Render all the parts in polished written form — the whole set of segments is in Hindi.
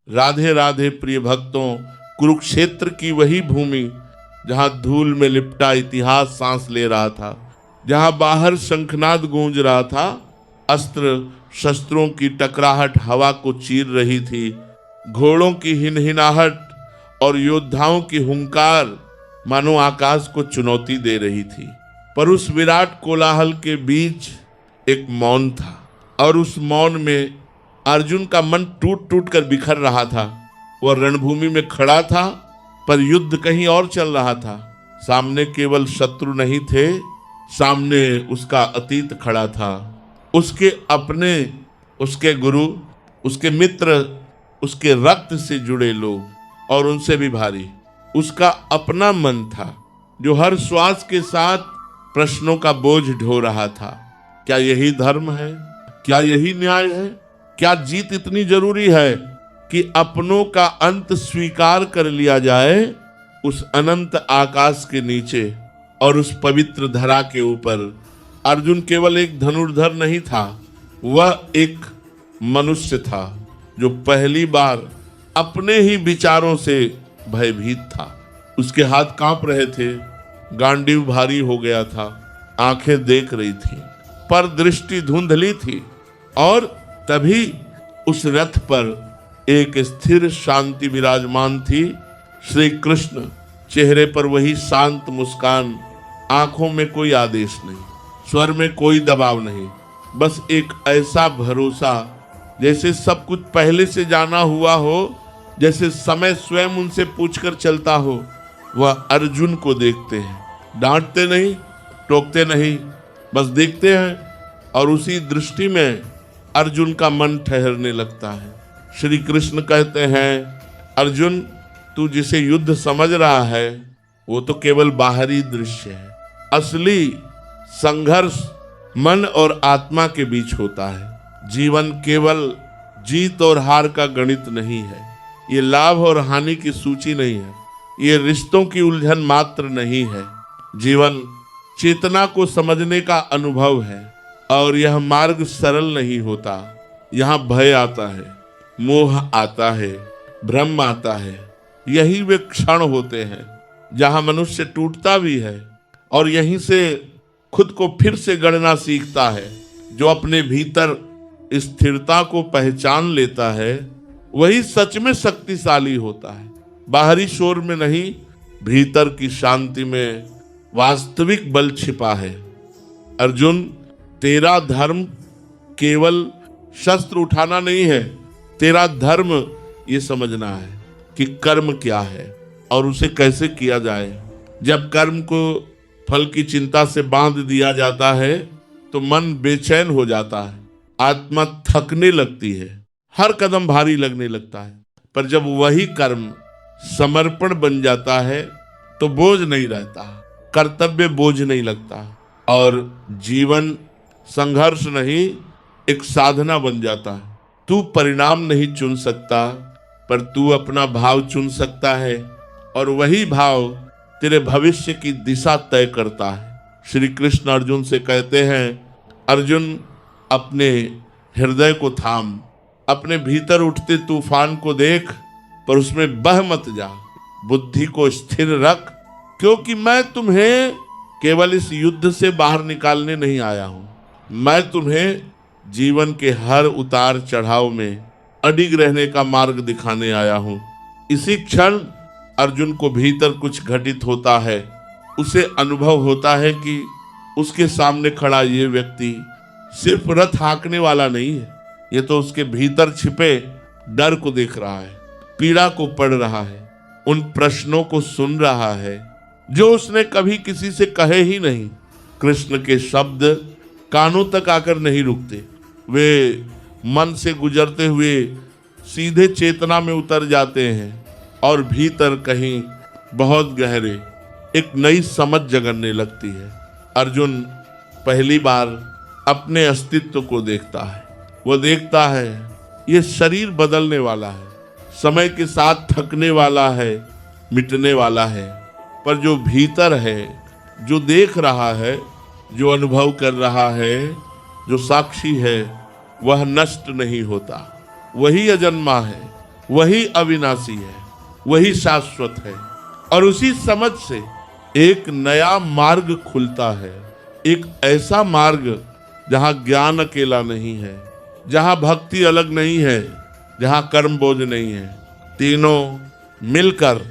राधे राधे प्रिय भक्तों, कुरुक्षेत्र की वही भूमि जहां धूल में लिपटा इतिहास सांस ले रहा था, जहां बाहर शंखनाद गूंज रहा था, अस्त्र शस्त्रों की टकराहट हवा को चीर रही थी, घोड़ों की हिनहिनाहट और योद्धाओं की हुंकार मानो आकाश को चुनौती दे रही थी। पर उस विराट कोलाहल के बीच एक मौन था, और उस मौन में अर्जुन का मन टूट टूट कर बिखर रहा था। वह रणभूमि में खड़ा था, पर युद्ध कहीं और चल रहा था। सामने केवल शत्रु नहीं थे, सामने उसका अतीत खड़ा था, उसके अपने, उसके गुरु, उसके मित्र, उसके रक्त से जुड़े लोग, और उनसे भी भारी उसका अपना मन था, जो हर श्वास के साथ प्रश्नों का बोझ ढो रहा था। क्या यही धर्म है? क्या यही न्याय है? क्या जीत इतनी जरूरी है कि अपनों का अंत स्वीकार कर लिया जाए उस अनंत आकाश के नीचे और उस पवित्र धरा के ऊपर? अर्जुन केवल एक धनुर्धर नहीं था, वह एक मनुष्य था जो पहली बार अपने ही विचारों से भयभीत था। उसके हाथ कांप रहे थे, गांडीव भारी हो गया था, आंखें देख रही थी पर दृष्टि धुंधली थी। और तभी उस रथ पर एक स्थिर शांति विराजमान थी। श्री कृष्ण, चेहरे पर वही शांत मुस्कान, आंखों में कोई आदेश नहीं, स्वर में कोई दबाव नहीं, बस एक ऐसा भरोसा जैसे सब कुछ पहले से जाना हुआ हो, जैसे समय स्वयं उनसे पूछकर चलता हो। वह अर्जुन को देखते हैं, डांटते नहीं, टोकते नहीं, बस देखते हैं, और उसी दृष्टि में अर्जुन का मन ठहरने लगता है। श्री कृष्ण कहते हैं, अर्जुन, तू जिसे युद्ध समझ रहा है वो तो केवल बाहरी दृश्य है। असली संघर्ष मन और आत्मा के बीच होता है। जीवन केवल जीत और हार का गणित नहीं है, ये लाभ और हानि की सूची नहीं है, ये रिश्तों की उलझन मात्र नहीं है। जीवन चेतना को समझने का अनुभव है, और यह मार्ग सरल नहीं होता। यहाँ भय आता है, मोह आता है, भ्रम आता है। यही वे क्षण होते हैं जहाँ मनुष्य टूटता भी है और यहीं से खुद को फिर से गढ़ना सीखता है। जो अपने भीतर स्थिरता को पहचान लेता है वही सच में शक्तिशाली होता है। बाहरी शोर में नहीं, भीतर की शांति में वास्तविक बल छिपा है। अर्जुन, तेरा धर्म केवल शस्त्र उठाना नहीं है, तेरा धर्म ये समझना है कि कर्म क्या है और उसे कैसे किया जाए। जब कर्म को फल की चिंता से बांध दिया जाता है तो मन बेचैन हो जाता है, आत्मा थकने लगती है, हर कदम भारी लगने लगता है। पर जब वही कर्म समर्पण बन जाता है तो बोझ नहीं रहता, कर्तव्य बोझ नहीं लगता, और जीवन संघर्ष नहीं एक साधना बन जाता है। तू परिणाम नहीं चुन सकता, पर तू अपना भाव चुन सकता है, और वही भाव तेरे भविष्य की दिशा तय करता है। श्री कृष्ण अर्जुन से कहते हैं, अर्जुन, अपने हृदय को थाम, अपने भीतर उठते तूफान को देख, पर उसमें बह मत जा। बुद्धि को स्थिर रख, क्योंकि मैं तुम्हें केवल इस युद्ध से बाहर निकालने नहीं आया हूं, मैं तुम्हें जीवन के हर उतार चढ़ाव में अडिग रहने का मार्ग दिखाने आया हूं। इसी क्षण अर्जुन को भीतर कुछ घटित होता है। उसे अनुभव होता है कि उसके सामने खड़ा ये व्यक्ति सिर्फ रथ हाँकने वाला नहीं है, ये तो उसके भीतर छिपे डर को देख रहा है, पीड़ा को पढ़ रहा है, उन प्रश्नों को सुन रहा है जो उसने कभी किसी से कहे ही नहीं। कृष्ण के शब्द कानों तक आकर नहीं रुकते, वे मन से गुजरते हुए सीधे चेतना में उतर जाते हैं और भीतर कहीं बहुत गहरे एक नई समझ जगने लगती है। अर्जुन पहली बार अपने अस्तित्व को देखता है। वो देखता है ये शरीर बदलने वाला है, समय के साथ थकने वाला है, मिटने वाला है, पर जो भीतर है, जो देख रहा है, जो अनुभव कर रहा है, जो साक्षी है, वह नष्ट नहीं होता, वही अजन्मा है, वही अविनाशी है, वही शाश्वत है। और उसी समझ से एक नया मार्ग खुलता है, एक ऐसा मार्ग जहां ज्ञान अकेला नहीं है, जहां भक्ति अलग नहीं है, जहां कर्म बोझ नहीं है। तीनों मिलकर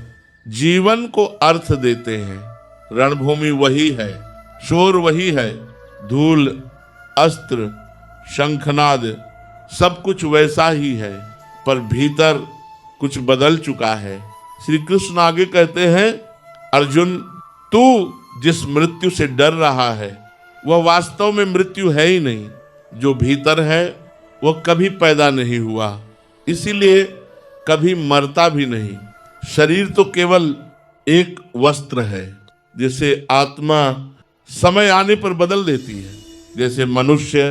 जीवन को अर्थ देते हैं। रणभूमि वही है, शोर वही है, धूल, अस्त्र, शंखनाद सब कुछ वैसा ही है, पर भीतर कुछ बदल चुका है। श्री कृष्ण आगे कहते हैं, अर्जुन तू जिस मृत्यु से डर रहा है वह वास्तव में मृत्यु है ही नहीं। जो भीतर है वह कभी पैदा नहीं हुआ, इसीलिए कभी मरता भी नहीं। शरीर तो केवल एक वस्त्र है, जैसे आत्मा समय आने पर बदल देती है, जैसे मनुष्य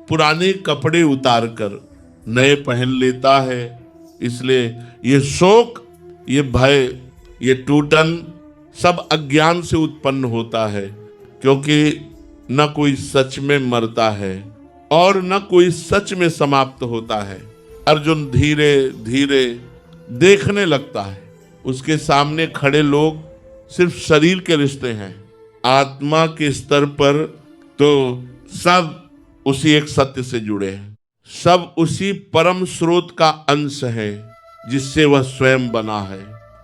पुराने कपड़े उतारकर नए पहन लेता है। इसलिए ये शोक, ये भय, ये टूटन सब अज्ञान से उत्पन्न होता है, क्योंकि न कोई सच में मरता है और न कोई सच में समाप्त होता है। अर्जुन धीरे धीरे देखने लगता है, उसके सामने खड़े लोग सिर्फ शरीर के रिश्ते हैं, आत्मा के स्तर पर तो सब उसी एक सत्य से जुड़े हैं, सब उसी परम स्रोत का अंश है जिससे वह स्वयं बना है।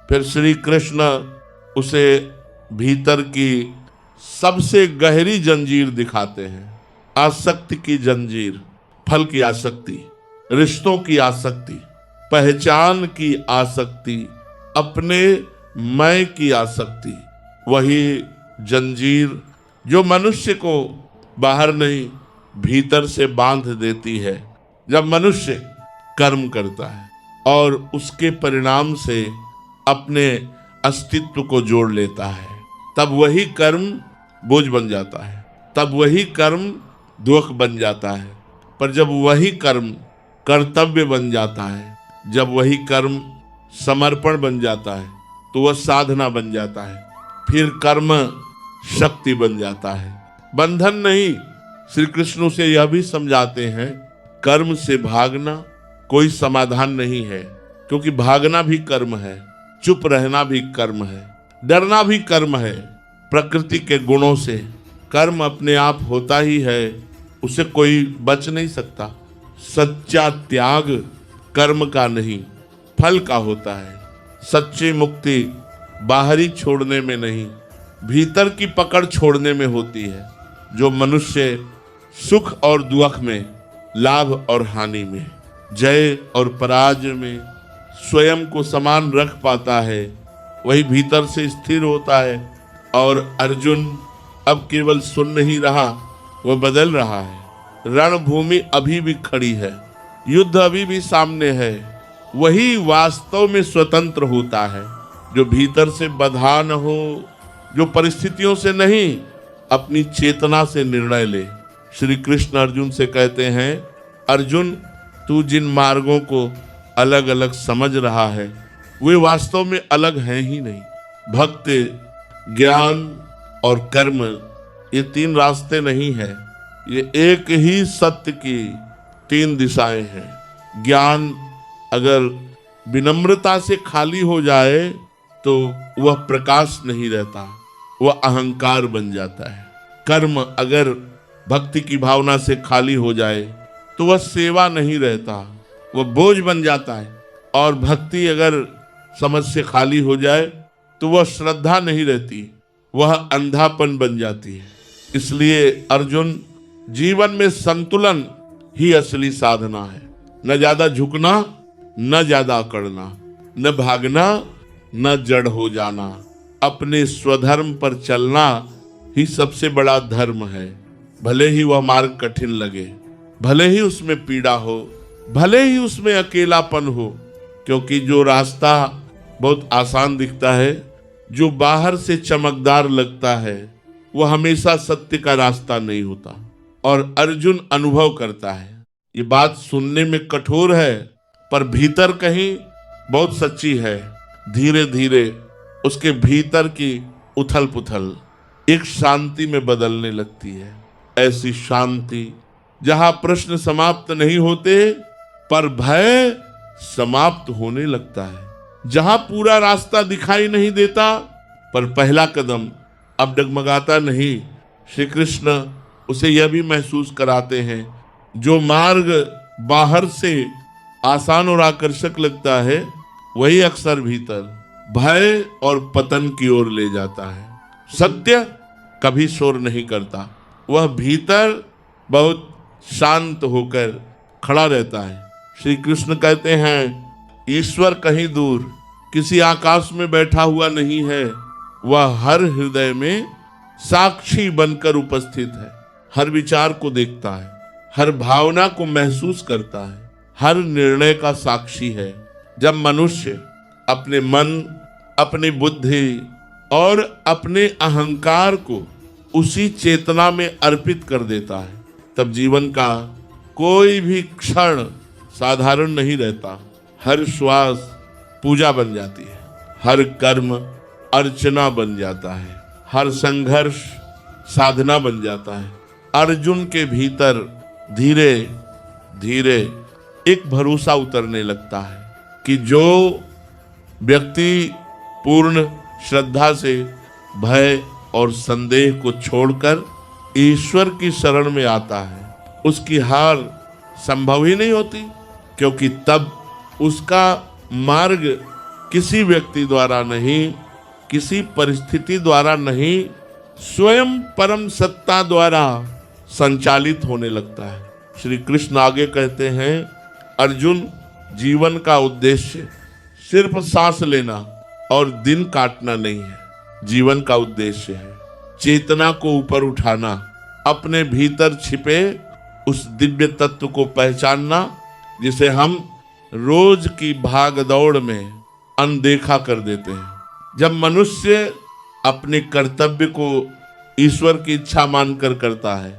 फिर श्री कृष्ण उसे भीतर की सबसे गहरी जंजीर दिखाते हैं, आसक्ति की जंजीर, फल की आसक्ति, रिश्तों की आसक्ति, पहचान की आसक्ति, अपने मैं की आसक्ति। वही जंजीर जो मनुष्य को बाहर नहीं भीतर से बांध देती है। जब मनुष्य कर्म करता है और उसके परिणाम से अपने अस्तित्व को जोड़ लेता है, तब वही कर्म बोझ बन जाता है, तब वही कर्म दुख बन जाता है। पर जब वही कर्म कर्तव्य बन जाता है, जब वही कर्म समर्पण बन जाता है, तो वह साधना बन जाता है, फिर कर्म शक्ति बन जाता है, बंधन नहीं। श्री कृष्ण उसे यह भी समझाते हैं, कर्म से भागना कोई समाधान नहीं है, क्योंकि भागना भी कर्म है, चुप रहना भी कर्म है, डरना भी कर्म है। प्रकृति के गुणों से कर्म अपने आप होता ही है, उसे कोई बच नहीं सकता। सच्चा त्याग कर्म का नहीं, फल का होता है। सच्ची मुक्ति बाहरी छोड़ने में नहीं, भीतर की पकड़ छोड़ने में होती है। जो मनुष्य सुख और दुख में, लाभ और हानि में, जय और पराजय में स्वयं को समान रख पाता है, वही भीतर से स्थिर होता है। और अर्जुन अब केवल सुन नहीं रहा, वह बदल रहा है। रणभूमि अभी भी खड़ी है, युद्ध अभी भी सामने है। वही वास्तव में स्वतंत्र होता है, जो भीतर से बंधा न हो, जो परिस्थितियों से नहीं अपनी चेतना से निर्णय ले। श्री कृष्ण अर्जुन से कहते हैं, अर्जुन तू जिन मार्गों को अलग अलग समझ रहा है वे वास्तव में अलग हैं ही नहीं। भक्ति, ज्ञान और कर्म ये तीन रास्ते नहीं है, ये एक ही सत्य की तीन दिशाएं हैं। ज्ञान अगर विनम्रता से खाली हो जाए तो वह प्रकाश नहीं रहता, वह अहंकार बन जाता है। कर्म अगर भक्ति की भावना से खाली हो जाए तो वह सेवा नहीं रहता, वह बोझ बन जाता है। और भक्ति अगर समझ से खाली हो जाए तो वह श्रद्धा नहीं रहती, वह अंधापन बन जाती है। इसलिए अर्जुन, जीवन में संतुलन ही असली साधना है। न ज्यादा झुकना, न ज्यादा अकड़ना, न भागना, न जड़ हो जाना। अपने स्वधर्म पर चलना ही सबसे बड़ा धर्म है। भले ही वह मार्ग कठिन लगे, भले ही उसमें पीड़ा हो, भले ही उसमें अकेलापन हो, क्योंकि जो रास्ता बहुत आसान दिखता है, जो बाहर से चमकदार लगता है, वह हमेशा सत्य का रास्ता नहीं होता। और अर्जुन अनुभव करता है, ये बात सुनने में कठोर है पर भीतर कहीं बहुत सच्ची है। धीरे धीरे उसके भीतर की उथल पुथल एक शांति में बदलने लगती है। ऐसी शांति जहां प्रश्न समाप्त नहीं होते पर भय समाप्त होने लगता है। जहां पूरा रास्ता दिखाई नहीं देता पर पहला कदम अब डगमगाता नहीं, श्री कृष्ण उसे यह भी महसूस कराते हैं जो मार्ग बाहर से आसान और आकर्षक लगता है वही अक्सर भीतर भय और पतन की ओर ले जाता है। सत्य कभी शोर नहीं करता, वह भीतर बहुत शांत होकर खड़ा रहता है। श्री कृष्ण कहते हैं ईश्वर कहीं दूर किसी आकाश में बैठा हुआ नहीं है, वह हर हृदय में साक्षी बनकर उपस्थित है, हर विचार को देखता है, हर भावना को महसूस करता है, हर निर्णय का साक्षी है। जब मनुष्य अपने मन, अपनी बुद्धि और अपने अहंकार को उसी चेतना में अर्पित कर देता है तब जीवन का कोई भी क्षण साधारण नहीं रहता। हर श्वास पूजा बन जाती है, हर कर्म अर्चना बन जाता है, हर संघर्ष साधना बन जाता है। अर्जुन के भीतर धीरे धीरे एक भरोसा उतरने लगता है कि जो व्यक्ति पूर्ण श्रद्धा से भय और संदेह को छोड़कर ईश्वर की शरण में आता है उसकी हार संभव ही नहीं होती, क्योंकि तब उसका मार्ग किसी व्यक्ति द्वारा नहीं, किसी परिस्थिति द्वारा नहीं, स्वयं परम सत्ता द्वारा संचालित होने लगता है। श्री कृष्ण आगे कहते हैं अर्जुन, जीवन का उद्देश्य सिर्फ सांस लेना और दिन काटना नहीं है, जीवन का उद्देश्य है चेतना को ऊपर उठाना, अपने भीतर छिपे उस दिव्य तत्व को पहचानना जिसे हम रोज की भाग दौड़ में अनदेखा कर देते हैं। जब मनुष्य अपने कर्तव्य को ईश्वर की इच्छा मानकर करता है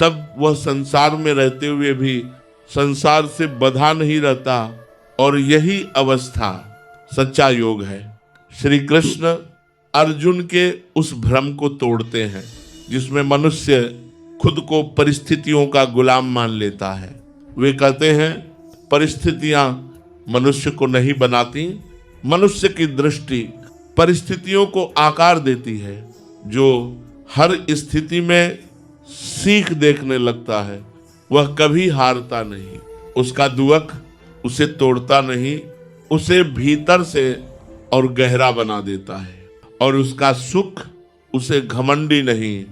तब वह संसार में रहते हुए भी संसार से बंधा नहीं रहता, और यही अवस्था सच्चा योग है। श्री कृष्ण अर्जुन के उस भ्रम को तोड़ते हैं जिसमें मनुष्य खुद को परिस्थितियों का गुलाम मान लेता है। वे कहते हैं परिस्थितियां मनुष्य को नहीं बनाती, मनुष्य की दृष्टि परिस्थितियों को आकार देती है। जो हर स्थिति में सीख देखने लगता है वह कभी हारता नहीं, उसका दुख उसे तोड़ता नहीं, उसे भीतर से और गहरा बना देता है, और उसका सुख उसे घमंडी नहीं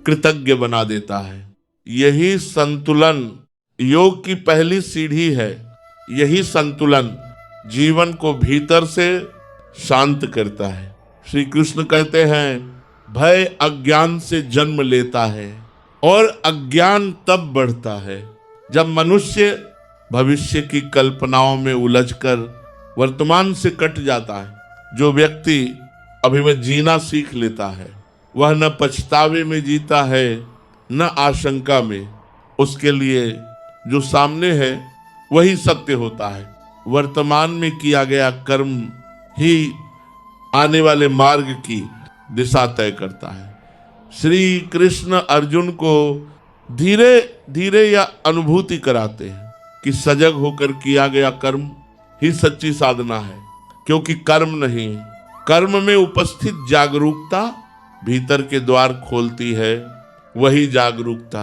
कृतज्ञ बना देता है। यही संतुलन योग की पहली सीढ़ी है। यही संतुलन जीवन को भीतर से शांत करता है। श्री कृष्ण कहते हैं भय अज्ञान से जन्म लेता है और अज्ञान तब बढ़ता है जब मनुष्य भविष्य की कल्पनाओं में उलझकर वर्तमान से कट जाता है। जो व्यक्ति अभी में जीना सीख लेता है वह न पछतावे में जीता है न आशंका में। उसके लिए जो सामने है वही सत्य होता है। वर्तमान में किया गया कर्म ही आने वाले मार्ग की दिशा तय करता है। श्री कृष्ण अर्जुन को धीरे धीरे यह अनुभूति कराते हैं कि सजग होकर किया गया कर्म ही सच्ची साधना है, क्योंकि कर्म नहीं, कर्म में उपस्थित जागरूकता भीतर के द्वार खोलती है। वही जागरूकता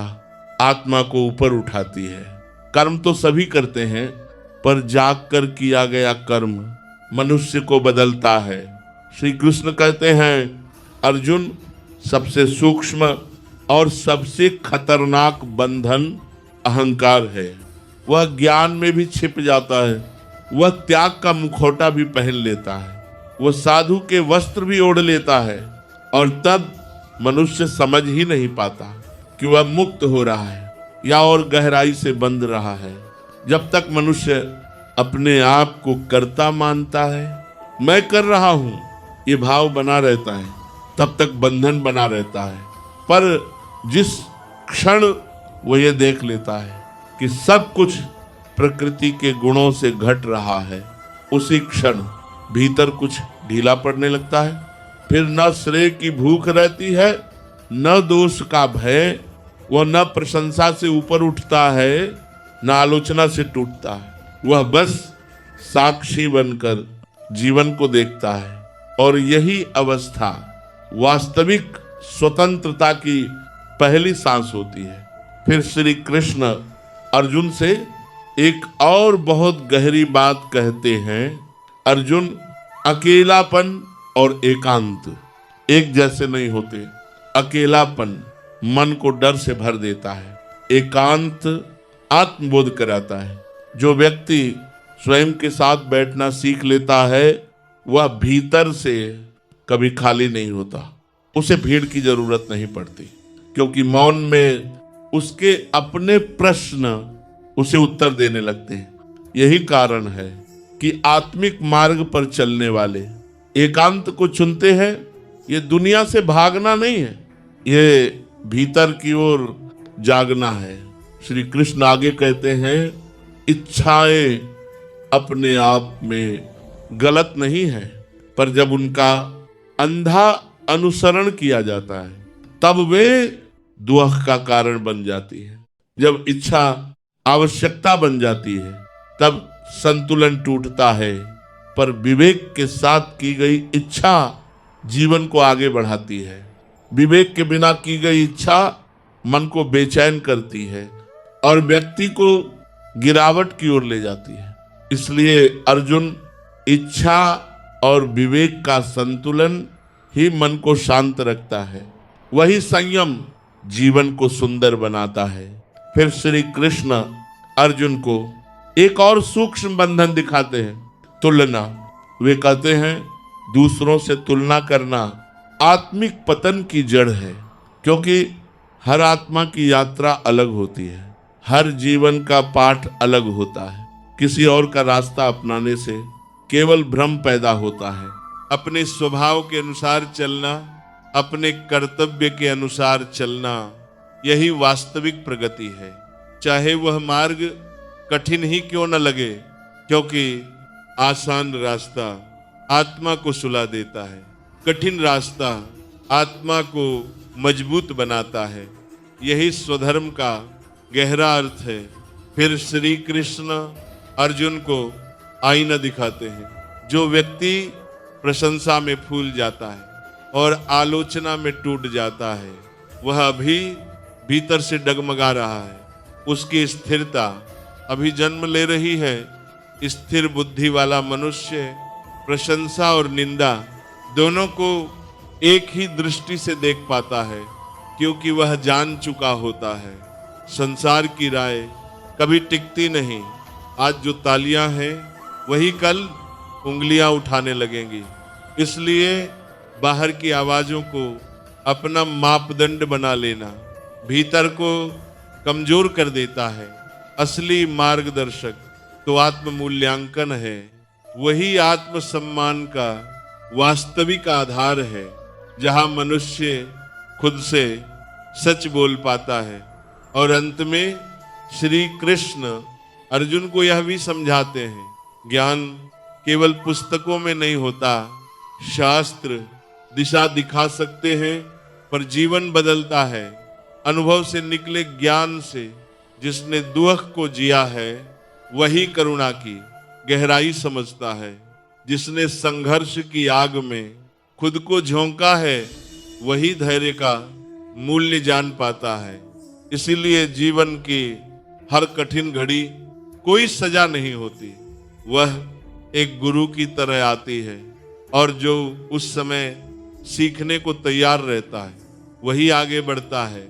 आत्मा को ऊपर उठाती है। कर्म तो सभी करते हैं, पर जाग कर किया गया कर्म मनुष्य को बदलता है। श्री कृष्ण कहते हैं अर्जुन, सबसे सूक्ष्म और सबसे खतरनाक बंधन अहंकार है। वह ज्ञान में भी छिप जाता है, वह त्याग का मुखौटा भी पहन लेता है, वह साधु के वस्त्र भी ओढ़ लेता है, और तब मनुष्य समझ ही नहीं पाता कि वह मुक्त हो रहा है या और गहराई से बंध रहा है। जब तक मनुष्य अपने आप को कर्ता मानता है, मैं कर रहा हूं, ये भाव बना रहता है, तब तक बंधन बना रहता है। पर जिस क्षण वो ये देख लेता है कि सब कुछ प्रकृति के गुणों से घट रहा है, उसी क्षण भीतर कुछ ढीला पड़ने लगता है। फिर न श्रेय की भूख रहती है, न दोष का भय, वह न प्रशंसा से ऊपर उठता है, न आलोचना से टूटता है। वह बस साक्षी बनकर जीवन को देखता है। और यही अवस्था वास्तविक स्वतंत्रता की पहली सांस होती है। फिर श्री कृष्ण अर्जुन से एक और बहुत गहरी बात कहते हैं। अर्जुन, अकेलापन और एकांत एक जैसे नहीं होते। अकेलापन मन को डर से भर देता है, एकांत आत्मबोध कराता है। जो व्यक्ति स्वयं के साथ बैठना सीख लेता है वह भीतर से कभी खाली नहीं होता। उसे भीड़ की जरूरत नहीं पड़ती, क्योंकि मौन में उसके अपने प्रश्न उसे उत्तर देने लगते हैं। यही कारण है कि आत्मिक मार्ग पर चलने वाले एकांत को चुनते हैं। ये दुनिया से भागना नहीं है, ये भीतर की ओर जागना है। श्री कृष्ण आगे कहते हैं, इच्छाएं अपने आप में गलत नहीं है, पर जब उनका अंधा अनुसरण किया जाता है तब वे दुख का कारण बन जाती है। जब इच्छा आवश्यकता बन जाती है तब संतुलन टूटता है, पर विवेक के साथ की गई इच्छा जीवन को आगे बढ़ाती है। विवेक के बिना की गई इच्छा मन को बेचैन करती है और व्यक्ति को गिरावट की ओर ले जाती है। इसलिए अर्जुन, इच्छा और विवेक का संतुलन ही मन को शांत रखता है। वही संयम जीवन को सुंदर बनाता है। फिर श्री कृष्ण अर्जुन को एक और सूक्ष्म बंधन दिखाते हैं, तुलना। वे कहते हैं, दूसरों से तुलना करना आत्मिक पतन की जड़ है, क्योंकि हर आत्मा की यात्रा अलग होती है, हर जीवन का पाठ अलग होता है। किसी और का रास्ता अपनाने से केवल भ्रम पैदा होता है। अपने स्वभाव के अनुसार चलना, अपने कर्तव्य के अनुसार चलना, यही वास्तविक प्रगति है। चाहे वह मार्ग कठिन ही क्यों न लगे, क्योंकि आसान रास्ता आत्मा को सुला देता है, कठिन रास्ता आत्मा को मजबूत बनाता है। यही स्वधर्म का गहरा अर्थ है। फिर श्री कृष्ण अर्जुन को आईना दिखाते हैं। जो व्यक्ति प्रशंसा में फूल जाता है और आलोचना में टूट जाता है, वह अभी भीतर से डगमगा रहा है। उसकी स्थिरता अभी जन्म ले रही है। स्थिर बुद्धि वाला मनुष्य प्रशंसा और निंदा दोनों को एक ही दृष्टि से देख पाता है, क्योंकि वह जान चुका होता है संसार की राय कभी टिकती नहीं। आज जो तालियां हैं वही कल उंगलियां उठाने लगेंगी। इसलिए बाहर की आवाजों को अपना मापदंड बना लेना भीतर को कमजोर कर देता है। असली मार्गदर्शक तो आत्म मूल्यांकन है, वही आत्म सम्मान का वास्तविक आधार है, जहां मनुष्य खुद से सच बोल पाता है। और अंत में श्री कृष्ण अर्जुन को यह भी समझाते हैं, ज्ञान केवल पुस्तकों में नहीं होता। शास्त्र दिशा दिखा सकते हैं, पर जीवन बदलता है अनुभव से निकले ज्ञान से। जिसने दुख को जिया है वही करुणा की गहराई समझता है। जिसने संघर्ष की आग में खुद को झोंका है वही धैर्य का मूल्य जान पाता है। इसीलिए जीवन की हर कठिन घड़ी कोई सजा नहीं होती, वह एक गुरु की तरह आती है, और जो उस समय सीखने को तैयार रहता है वही आगे बढ़ता है।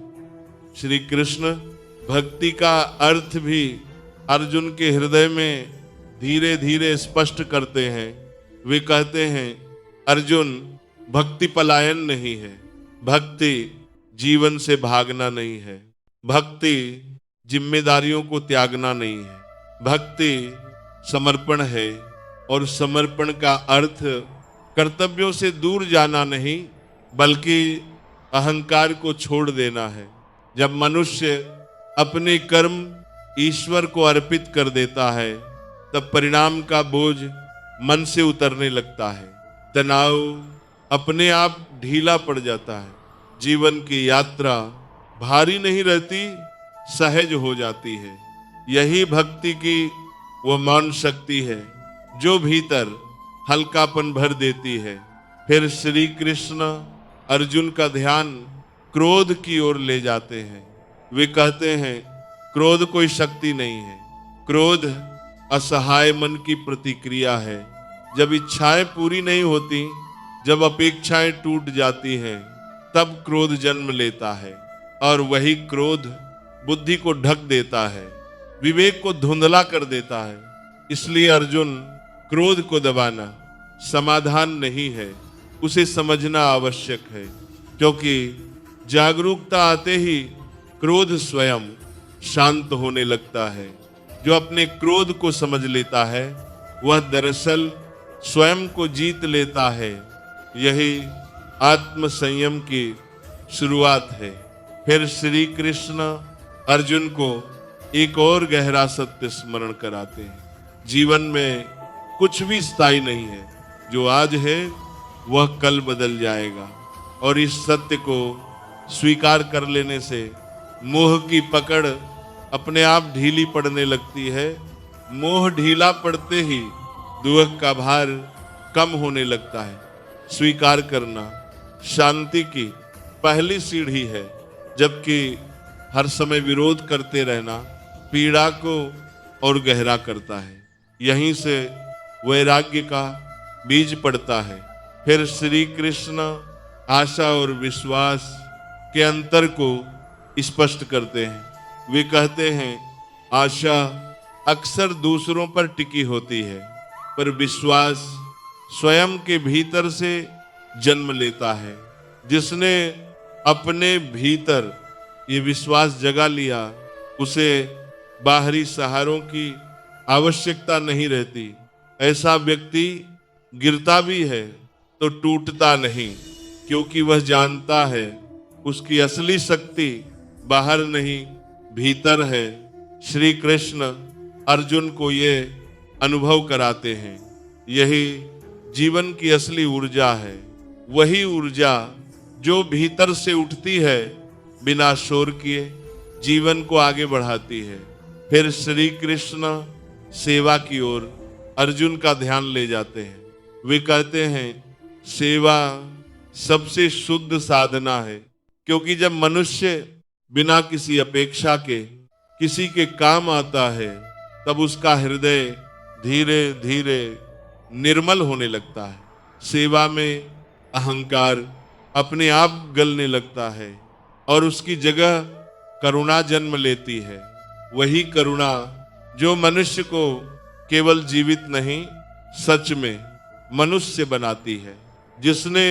श्री कृष्ण भक्ति का अर्थ भी अर्जुन के हृदय में धीरे धीरे स्पष्ट करते हैं। वे कहते हैं, अर्जुन, भक्ति पलायन नहीं है, भक्ति जीवन से भागना नहीं है, भक्ति जिम्मेदारियों को त्यागना नहीं है, भक्ति समर्पण है। और समर्पण का अर्थ कर्तव्यों से दूर जाना नहीं, बल्कि अहंकार को छोड़ देना है। जब मनुष्य अपने कर्म ईश्वर को अर्पित कर देता है, तब परिणाम का बोझ मन से उतरने लगता है। तनाव अपने आप ढीला पड़ जाता है। जीवन की यात्रा भारी नहीं रहती, सहज हो जाती है। यही भक्ति की वह मौन शक्ति है जो भीतर हल्कापन भर देती है। फिर श्री कृष्ण अर्जुन का ध्यान क्रोध की ओर ले जाते हैं। वे कहते हैं क्रोध कोई शक्ति नहीं है, क्रोध असहाय मन की प्रतिक्रिया है। जब इच्छाएं पूरी नहीं होती, जब अपेक्षाएं टूट जाती हैं, तब क्रोध जन्म लेता है और वही क्रोध बुद्धि को ढक देता है, विवेक को धुंधला कर देता है। इसलिए अर्जुन, क्रोध को दबाना समाधान नहीं है, उसे समझना आवश्यक है, क्योंकि जागरूकता आते ही क्रोध स्वयं शांत होने लगता है। जो अपने क्रोध को समझ लेता है वह दरअसल स्वयं को जीत लेता है। यही आत्म संयम की शुरुआत है। फिर श्री कृष्ण अर्जुन को एक और गहरा सत्य स्मरण कराते हैं। जीवन में कुछ भी स्थायी नहीं है, जो आज है वह कल बदल जाएगा। और इस सत्य को स्वीकार कर लेने से मोह की पकड़ अपने आप ढीली पड़ने लगती है। मोह ढीला पड़ते ही दुख का भार कम होने लगता है। स्वीकार करना शांति की पहली सीढ़ी है, जबकि हर समय विरोध करते रहना पीड़ा को और गहरा करता है। यहीं से वैराग्य का बीज पड़ता है। फिर श्री कृष्ण आशा और विश्वास के अंतर को स्पष्ट करते हैं। वे कहते हैं आशा अक्सर दूसरों पर टिकी होती है, पर विश्वास स्वयं के भीतर से जन्म लेता है। जिसने अपने भीतर ये विश्वास जगा लिया, उसे बाहरी सहारों की आवश्यकता नहीं रहती। ऐसा व्यक्ति गिरता भी है तो टूटता नहीं, क्योंकि वह जानता है उसकी असली शक्ति बाहर नहीं भीतर है। श्री कृष्ण अर्जुन को ये अनुभव कराते हैं। यही जीवन की असली ऊर्जा है, वही ऊर्जा जो भीतर से उठती है, बिना शोर किए जीवन को आगे बढ़ाती है। फिर श्री कृष्ण सेवा की ओर अर्जुन का ध्यान ले जाते हैं। वे कहते हैं सेवा सबसे शुद्ध साधना है, क्योंकि जब मनुष्य बिना किसी अपेक्षा के किसी के काम आता है, तब उसका हृदय धीरे धीरे निर्मल होने लगता है। सेवा में अहंकार अपने आप गलने लगता है और उसकी जगह करुणा जन्म लेती है। वही करुणा जो मनुष्य को केवल जीवित नहीं, सच में मनुष्य बनाती है। जिसने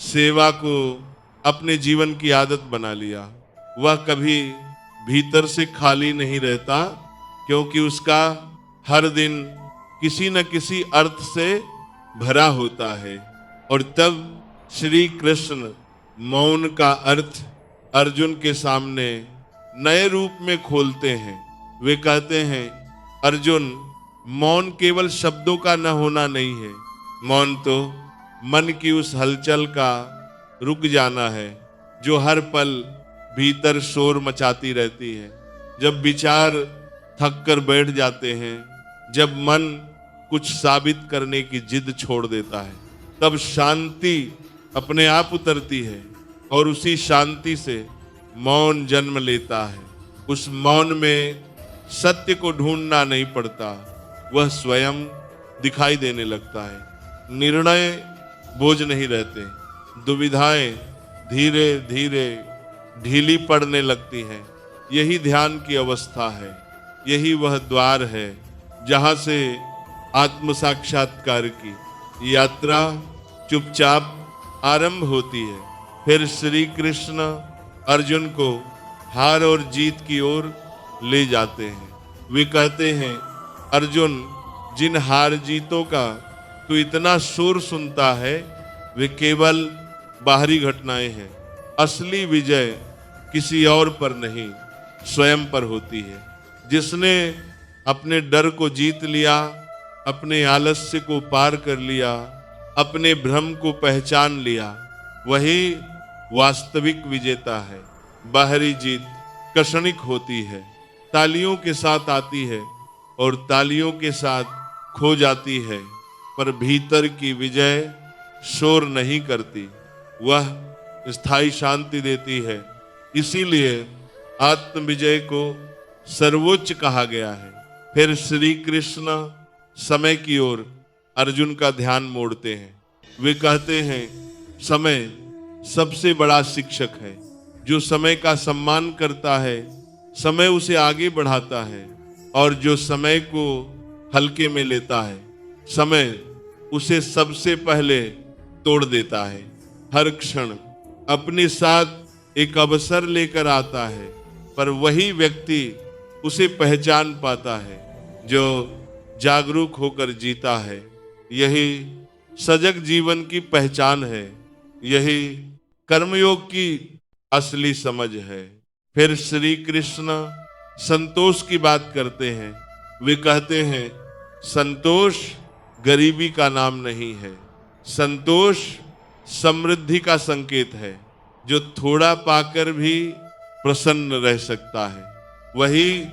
सेवा को अपने जीवन की आदत बना लिया, वह कभी भीतर से खाली नहीं रहता, क्योंकि उसका हर दिन किसी न किसी अर्थ से भरा होता है। और तब श्री कृष्ण मौन का अर्थ अर्जुन के सामने नए रूप में खोलते हैं। वे कहते हैं अर्जुन, मौन केवल शब्दों का न होना नहीं है, मौन तो मन की उस हलचल का रुक जाना है जो हर पल भीतर शोर मचाती रहती है। जब विचार थक कर बैठ जाते हैं, जब मन कुछ साबित करने की जिद छोड़ देता है, तब शांति अपने आप उतरती है और उसी शांति से मौन जन्म लेता है। उस मौन में सत्य को ढूंढना नहीं पड़ता, वह स्वयं दिखाई देने लगता है। निर्णय बोझ नहीं रहते, दुविधाएं धीरे धीरे ढीली पड़ने लगती हैं। यही ध्यान की अवस्था है, यही वह द्वार है जहां से आत्म साक्षात्कार की यात्रा चुपचाप आरंभ होती है। फिर श्री कृष्ण अर्जुन को हार और जीत की ओर ले जाते हैं। वे कहते हैं अर्जुन, जिन हार जीतों का तू इतना शोर सुनता है, वे केवल बाहरी घटनाएं हैं। असली विजय किसी और पर नहीं, स्वयं पर होती है। जिसने अपने डर को जीत लिया, अपने आलस्य को पार कर लिया, अपने भ्रम को पहचान लिया, वही वास्तविक विजेता है। बाहरी जीत क्षणिक होती है, तालियों के साथ आती है और तालियों के साथ खो जाती है, पर भीतर की विजय शोर नहीं करती, वह स्थायी शांति देती है। इसीलिए आत्म विजय को सर्वोच्च कहा गया है। फिर श्री कृष्ण समय की ओर अर्जुन का ध्यान मोड़ते हैं। वे कहते हैं, समय सबसे बड़ा शिक्षक है। जो समय का सम्मान करता है, समय उसे आगे बढ़ाता है, और जो समय को हल्के में लेता है, समय उसे सबसे पहले तोड़ देता है। हर क्षण अपने साथ एक अवसर लेकर आता है, पर वही व्यक्ति उसे पहचान पाता है जो जागरूक होकर जीता है। यही सजग जीवन की पहचान है, यही कर्मयोग की असली समझ है। फिर श्री कृष्ण संतोष की बात करते हैं। वे कहते हैं, संतोष गरीबी का नाम नहीं है, संतोष समृद्धि का संकेत है। जो थोड़ा पाकर भी प्रसन्न रह सकता है, वही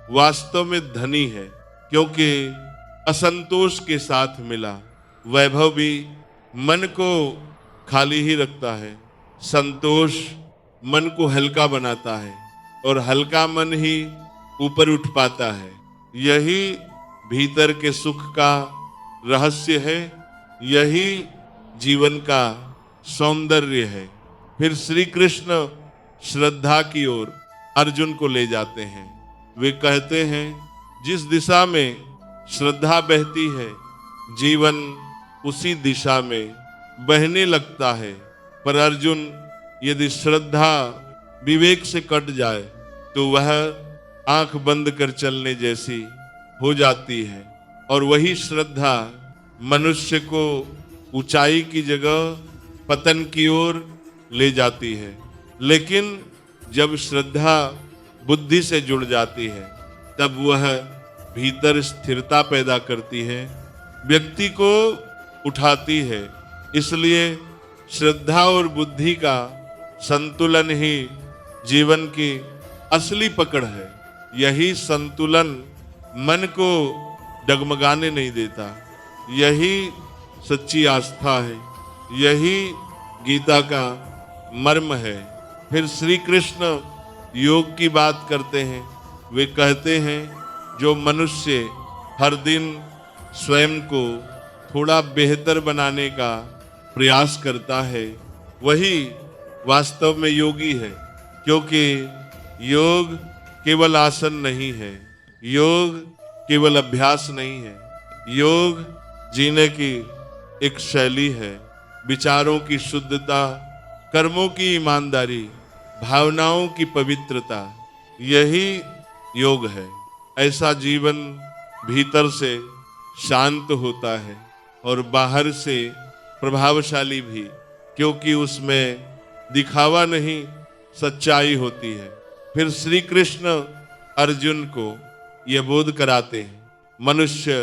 वास्तव में धनी है, क्योंकि असंतोष के साथ मिला वैभव भी मन को खाली ही रखता है। संतोष मन को हल्का बनाता है, और हल्का मन ही ऊपर उठ पाता है। यही भीतर के सुख का रहस्य है, यही जीवन का सौंदर्य है। फिर श्री कृष्ण श्रद्धा की ओर अर्जुन को ले जाते हैं। वे कहते हैं, जिस दिशा में श्रद्धा बहती है, जीवन उसी दिशा में बहने लगता है। पर अर्जुन, यदि श्रद्धा विवेक से कट जाए तो वह आंख बंद कर चलने जैसी हो जाती है, और वही श्रद्धा मनुष्य को ऊंचाई की जगह पतन की ओर ले जाती है। लेकिन जब श्रद्धा बुद्धि से जुड़ जाती है, तब वह भीतर स्थिरता पैदा करती है, व्यक्ति को उठाती है। इसलिए श्रद्धा और बुद्धि का संतुलन ही जीवन की असली पकड़ है। यही संतुलन मन को डगमगाने नहीं देता, यही सच्ची आस्था है, यही गीता का मर्म है। फिर श्री कृष्ण योग की बात करते हैं। वे कहते हैं, जो मनुष्य हर दिन स्वयं को थोड़ा बेहतर बनाने का प्रयास करता है, वही वास्तव में योगी है। क्योंकि योग केवल आसन नहीं है, योग केवल अभ्यास नहीं है, योग जीने की एक शैली है। विचारों की शुद्धता, कर्मों की ईमानदारी, भावनाओं की पवित्रता, यही योग है। ऐसा जीवन भीतर से शांत होता है और बाहर से प्रभावशाली भी, क्योंकि उसमें दिखावा नहीं, सच्चाई होती है। फिर श्री कृष्ण अर्जुन को यह बोध कराते हैं, मनुष्य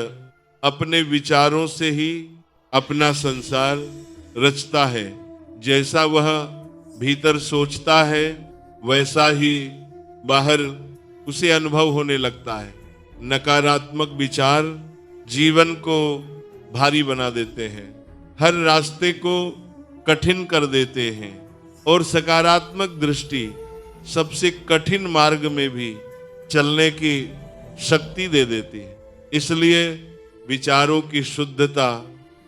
अपने विचारों से ही अपना संसार रचता है। जैसा वह भीतर सोचता है, वैसा ही बाहर उसे अनुभव होने लगता है। नकारात्मक विचार जीवन को भारी बना देते हैं, हर रास्ते को कठिन कर देते हैं, और सकारात्मक दृष्टि सबसे कठिन मार्ग में भी चलने की शक्ति दे देती है। इसलिए विचारों की शुद्धता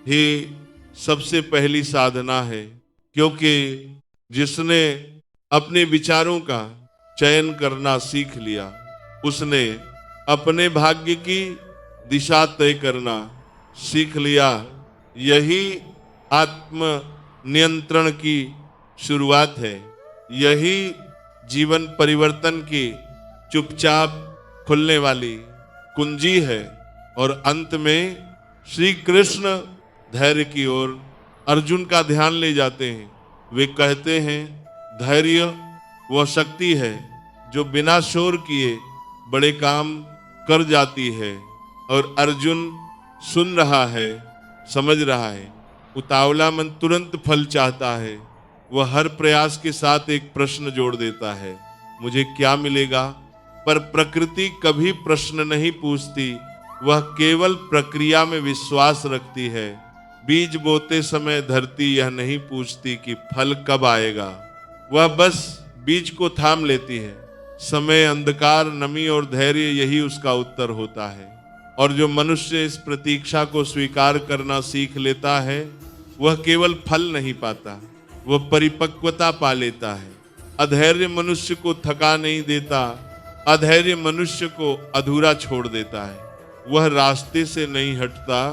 ही सबसे पहली साधना है, क्योंकि जिसने अपने विचारों का चयन करना सीख लिया, उसने अपने भाग्य की दिशा तय करना सीख लिया। यही आत्म नियंत्रण की शुरुआत है, यही जीवन परिवर्तन की चुपचाप खुलने वाली कुंजी है। और अंत में श्री कृष्ण धैर्य की ओर अर्जुन का ध्यान ले जाते हैं। वे कहते हैं, धैर्य वह शक्ति है जो बिना शोर किए बड़े काम कर जाती है। और अर्जुन सुन रहा है, समझ रहा है। उतावला मन तुरंत फल चाहता है। वह हर प्रयास के साथ एक प्रश्न जोड़ देता है, मुझे क्या मिलेगा? पर प्रकृति कभी प्रश्न नहीं पूछती, वह केवल प्रक्रिया में विश्वास रखती है। बीज बोते समय धरती यह नहीं पूछती कि फल कब आएगा, वह बस बीज को थाम लेती है। समय, अंधकार, नमी और धैर्य यही उसका उत्तर होता है। और जो मनुष्य इस प्रतीक्षा को स्वीकार करना सीख लेता है, वह केवल फल नहीं पाता, वह परिपक्वता पा लेता है। अधैर्य मनुष्य को थका नहीं देता, अधैर्य मनुष्य को अधूरा छोड़ देता है। वह रास्ते से नहीं हटता,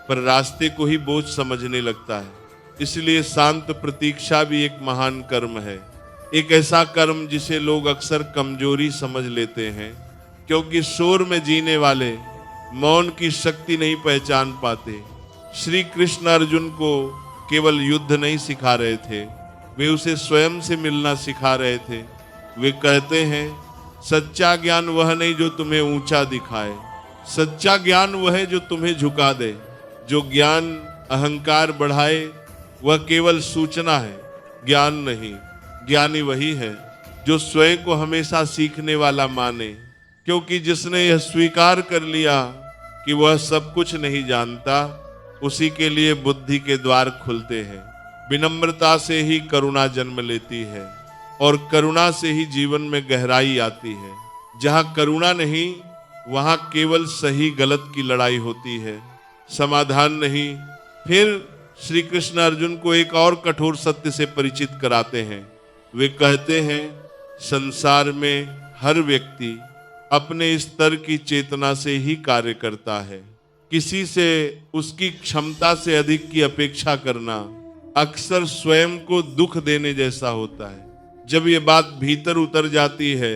पर रास्ते को ही बोझ समझने लगता है। इसलिए शांत प्रतीक्षा भी एक महान कर्म है, एक ऐसा कर्म जिसे लोग अक्सर कमजोरी समझ लेते हैं, क्योंकि शोर में जीने वाले मौन की शक्ति नहीं पहचान पाते। श्री कृष्ण अर्जुन को केवल युद्ध नहीं सिखा रहे थे, वे उसे स्वयं से मिलना सिखा रहे थे। वे कहते हैं, सच्चा ज्ञान वह नहीं जो तुम्हें ऊंचा दिखाए, सच्चा ज्ञान वह है जो तुम्हें झुका दे। जो ज्ञान अहंकार बढ़ाए वह केवल सूचना है, ज्ञान नहीं। ज्ञानी वही है जो स्वयं को हमेशा सीखने वाला माने, क्योंकि जिसने यह स्वीकार कर लिया कि वह सब कुछ नहीं जानता, उसी के लिए बुद्धि के द्वार खुलते हैं। विनम्रता से ही करुणा जन्म लेती है, और करुणा से ही जीवन में गहराई आती है। जहाँ करुणा नहीं, वहाँ केवल सही गलत की लड़ाई होती है, समाधान नहीं। फिर श्री कृष्ण अर्जुन को एक और कठोर सत्य से परिचित कराते हैं। वे कहते हैं, संसार में हर व्यक्ति अपने स्तर की चेतना से ही कार्य करता है। किसी से उसकी क्षमता से अधिक की अपेक्षा करना अक्सर स्वयं को दुख देने जैसा होता है। जब ये बात भीतर उतर जाती है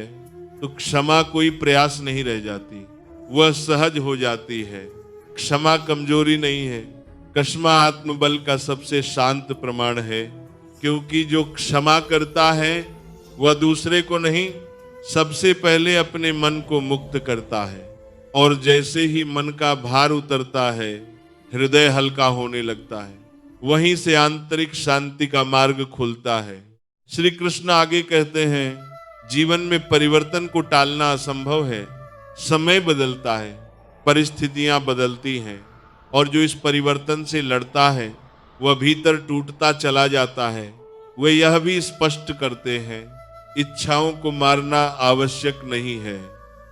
तो क्षमा कोई प्रयास नहीं रह जाती, वह सहज हो जाती है। क्षमा कमजोरी नहीं है, क्षमा आत्मबल का सबसे शांत प्रमाण है, क्योंकि जो क्षमा करता है वह दूसरे को नहीं, सबसे पहले अपने मन को मुक्त करता है। और जैसे ही मन का भार उतरता है, हृदय हल्का होने लगता है, वहीं से आंतरिक शांति का मार्ग खुलता है। श्री कृष्ण आगे कहते हैं, जीवन में परिवर्तन को टालना असंभव है। समय बदलता है, परिस्थितियां बदलती हैं, और जो इस परिवर्तन से लड़ता है वह भीतर टूटता चला जाता है। वे यह भी स्पष्ट करते हैं, इच्छाओं को मारना आवश्यक नहीं है,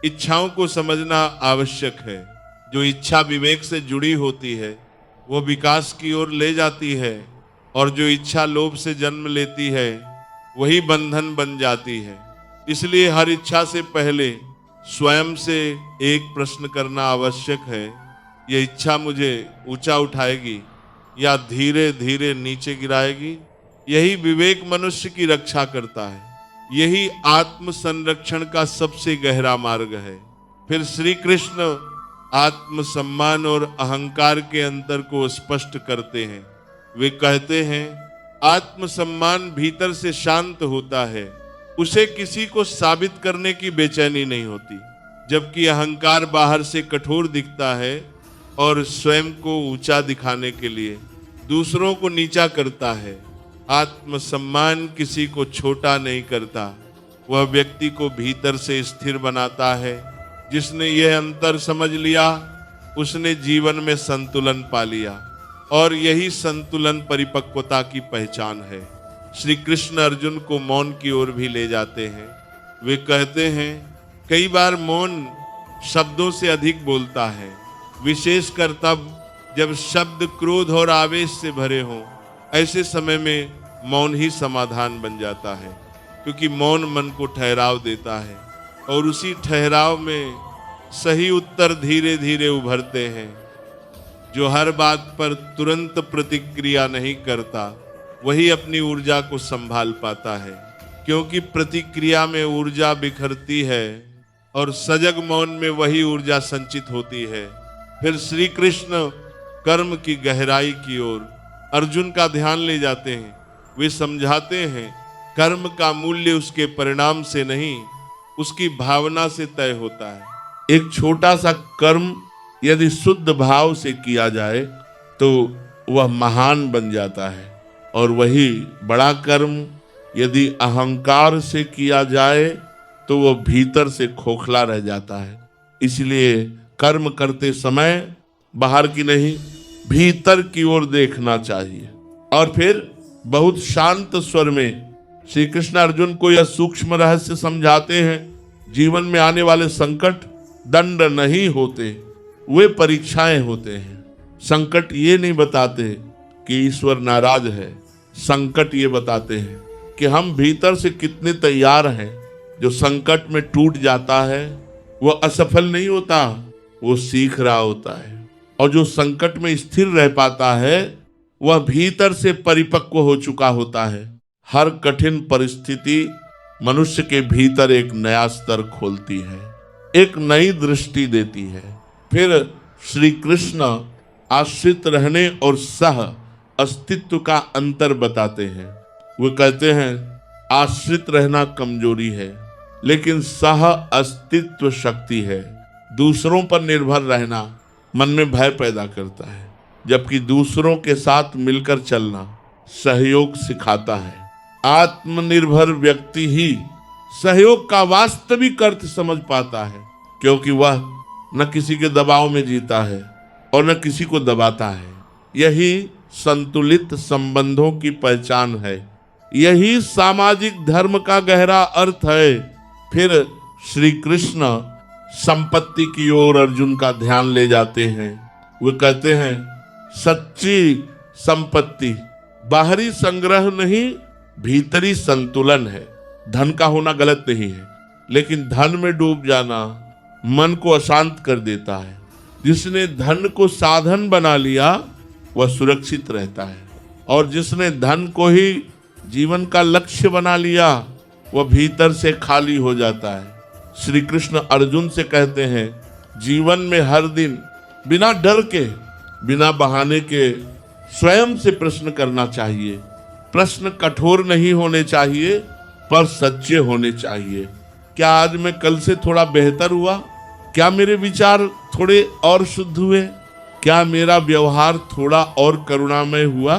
इच्छाओं को समझना आवश्यक है। जो इच्छा विवेक से जुड़ी होती है वो विकास की ओर ले जाती है, और जो इच्छा लोभ से जन्म लेती है वही बंधन बन जाती है। इसलिए हर इच्छा से पहले स्वयं से एक प्रश्न करना आवश्यक है, यह इच्छा मुझे ऊंचा उठाएगी या धीरे धीरे नीचे गिराएगी। यही विवेक मनुष्य की रक्षा करता है, यही आत्म संरक्षण का सबसे गहरा मार्ग है। फिर श्री कृष्ण आत्म सम्मान और अहंकार के अंतर को स्पष्ट करते हैं। वे कहते हैं, आत्म सम्मान भीतर से शांत होता है, उसे किसी को साबित करने की बेचैनी नहीं होती, जबकि अहंकार बाहर से कठोर दिखता है और स्वयं को ऊंचा दिखाने के लिए दूसरों को नीचा करता है। आत्मसम्मान किसी को छोटा नहीं करता, वह व्यक्ति को भीतर से स्थिर बनाता है। जिसने यह अंतर समझ लिया उसने जीवन में संतुलन पा लिया, और यही संतुलन परिपक्वता की पहचान है। श्री कृष्ण अर्जुन को मौन की ओर भी ले जाते हैं। वे कहते हैं, कई बार मौन शब्दों से अधिक बोलता है, विशेषकर तब जब शब्द क्रोध और आवेश से भरे हों। ऐसे समय में मौन ही समाधान बन जाता है, क्योंकि मौन मन को ठहराव देता है, और उसी ठहराव में सही उत्तर धीरे धीरे उभरते हैं। जो हर बात पर तुरंत प्रतिक्रिया नहीं करता वही अपनी ऊर्जा को संभाल पाता है, क्योंकि प्रतिक्रिया में ऊर्जा बिखरती है और सजग मौन में वही ऊर्जा संचित होती है। फिर श्री कृष्ण कर्म की गहराई की ओर अर्जुन का ध्यान ले जाते हैं। वे समझाते हैं, कर्म का मूल्य उसके परिणाम से नहीं, उसकी भावना से तय होता है। एक छोटा सा कर्म यदि शुद्ध भाव से किया जाए तो वह महान बन जाता है, और वही बड़ा कर्म यदि अहंकार से किया जाए तो वह भीतर से खोखला रह जाता है। इसलिए कर्म करते समय बाहर की नहीं, भीतर की ओर देखना चाहिए। और फिर बहुत शांत स्वर में श्री कृष्ण अर्जुन को यह सूक्ष्म रहस्य समझाते हैं। जीवन में आने वाले संकट दंड नहीं होते, वे परीक्षाएं होते हैं। संकट ये नहीं बताते कि ईश्वर नाराज है, संकट ये बताते हैं कि हम भीतर से कितने तैयार हैं। जो संकट में टूट जाता है वो असफल नहीं होता, वो सीख रहा होता है। और जो संकट में स्थिर रह पाता है वह भीतर से परिपक्व हो चुका होता है। हर कठिन परिस्थिति मनुष्य के भीतर एक नया स्तर खोलती है, एक नई दृष्टि देती है। फिर श्री कृष्ण आश्रित रहने और सह अस्तित्व का अंतर बताते हैं। वो कहते हैं आश्रित रहना कमजोरी है, लेकिन सह अस्तित्व शक्ति है। दूसरों पर निर्भर रहना मन में भय पैदा करता है, जबकि दूसरों के साथ मिलकर चलना सहयोग सिखाता है। आत्मनिर्भर व्यक्ति ही सहयोग का वास्तविक अर्थ समझ पाता है, क्योंकि वह न किसी के दबाव में जीता है और न किसी को दबाता है। यही संतुलित संबंधों की पहचान है, यही सामाजिक धर्म का गहरा अर्थ है। फिर श्री कृष्ण संपत्ति की ओर अर्जुन का ध्यान ले जाते हैं। वे कहते हैं सच्ची संपत्ति बाहरी संग्रह नहीं, भीतरी संतुलन है। धन का होना गलत नहीं है, लेकिन धन में डूब जाना मन को अशांत कर देता है। जिसने धन को साधन बना लिया वह सुरक्षित रहता है, और जिसने धन को ही जीवन का लक्ष्य बना लिया वह भीतर से खाली हो जाता है। श्री कृष्ण अर्जुन से कहते हैं जीवन में हर दिन बिना डर के, बिना बहाने के स्वयं से प्रश्न करना चाहिए। प्रश्न कठोर नहीं होने चाहिए, पर सच्चे होने चाहिए। क्या आज मैं कल से थोड़ा बेहतर हुआ? क्या मेरे विचार थोड़े और शुद्ध हुए? क्या मेरा व्यवहार थोड़ा और करुणामय हुआ?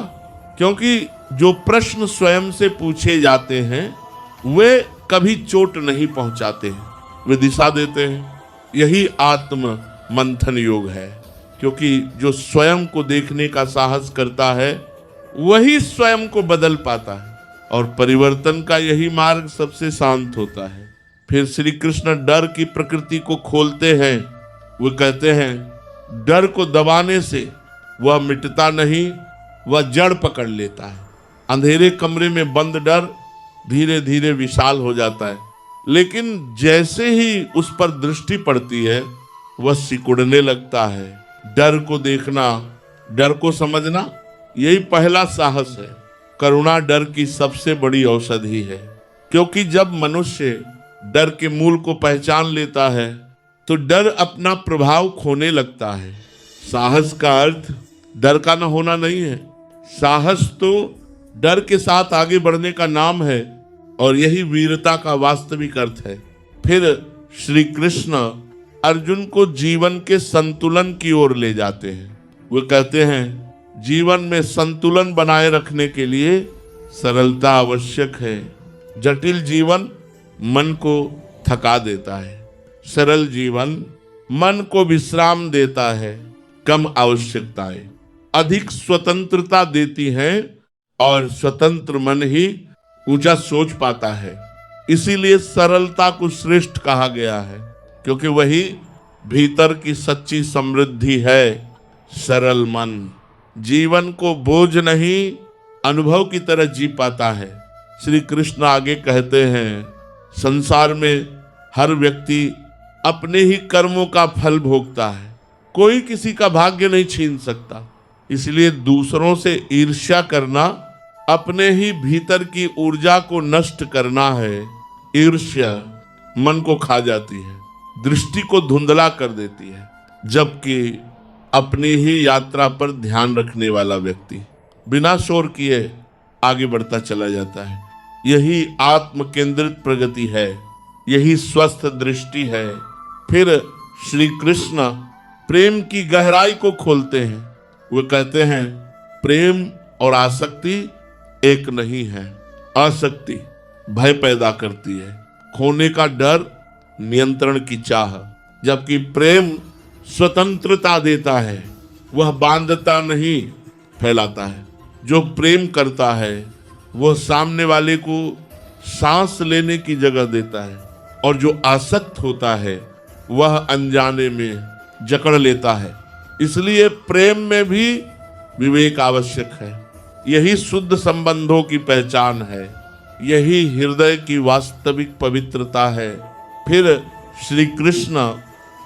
क्योंकि जो प्रश्न स्वयं से पूछे जाते हैं वे कभी चोट नहीं पहुंचाते हैं, वे दिशा देते हैं। यही आत्म मंथन योग है, क्योंकि जो स्वयं को देखने का साहस करता है वही स्वयं को बदल पाता है, और परिवर्तन का यही मार्ग सबसे शांत होता है। फिर श्री कृष्ण डर की प्रकृति को खोलते हैं। वो कहते हैं डर को दबाने से वह मिटता नहीं, वह जड़ पकड़ लेता है। अंधेरे कमरे में बंद डर धीरे धीरे विशाल हो जाता है, लेकिन जैसे ही उस पर दृष्टि पड़ती है वह सिकुड़ने लगता है। डर को देखना, डर को समझना, यही पहला साहस है। करुणा डर की सबसे बड़ी औषधि है, क्योंकि जब मनुष्य डर के मूल को पहचान लेता है तो डर अपना प्रभाव खोने लगता है। साहस का अर्थ डर का न होना नहीं है, साहस तो डर के साथ आगे बढ़ने का नाम है, और यही वीरता का वास्तविक अर्थ है। फिर श्री कृष्ण अर्जुन को जीवन के संतुलन की ओर ले जाते हैं। वे कहते हैं जीवन में संतुलन बनाए रखने के लिए सरलता आवश्यक है। जटिल जीवन मन को थका देता है, सरल जीवन मन को विश्राम देता है। कम आवश्यकताएं अधिक स्वतंत्रता देती हैं, और स्वतंत्र मन ही ऊंचा सोच पाता है। इसीलिए सरलता को श्रेष्ठ कहा गया है, क्योंकि वही भीतर की सच्ची समृद्धि है। सरल मन जीवन को बोझ नहीं, अनुभव की तरह जी पाता है। श्री कृष्ण आगे कहते हैं संसार में हर व्यक्ति अपने ही कर्मों का फल भोगता है, कोई किसी का भाग्य नहीं छीन सकता। इसलिए दूसरों से ईर्ष्या करना अपने ही भीतर की ऊर्जा को नष्ट करना है। ईर्ष्या मन को खा जाती है, दृष्टि को धुंधला कर देती है, जबकि अपनी ही यात्रा पर ध्यान रखने वाला व्यक्ति बिना शोर किए आगे बढ़ता चला जाता है। यही आत्म केंद्रित प्रगति है, यही स्वस्थ दृष्टि है। फिर श्री कृष्ण प्रेम की गहराई को खोलते हैं। वे कहते हैं प्रेम और आसक्ति एक नहीं है। आसक्ति भय पैदा करती है, खोने का डर, नियंत्रण की चाह, जबकि प्रेम स्वतंत्रता देता है, वह बांधता नहीं, फैलाता है। जो प्रेम करता है वह सामने वाले को सांस लेने की जगह देता है, और जो आसक्त होता है वह अनजाने में जकड़ लेता है। इसलिए प्रेम में भी विवेक आवश्यक है। यही शुद्ध संबंधों की पहचान है, यही हृदय की वास्तविक पवित्रता है। फिर श्री कृष्ण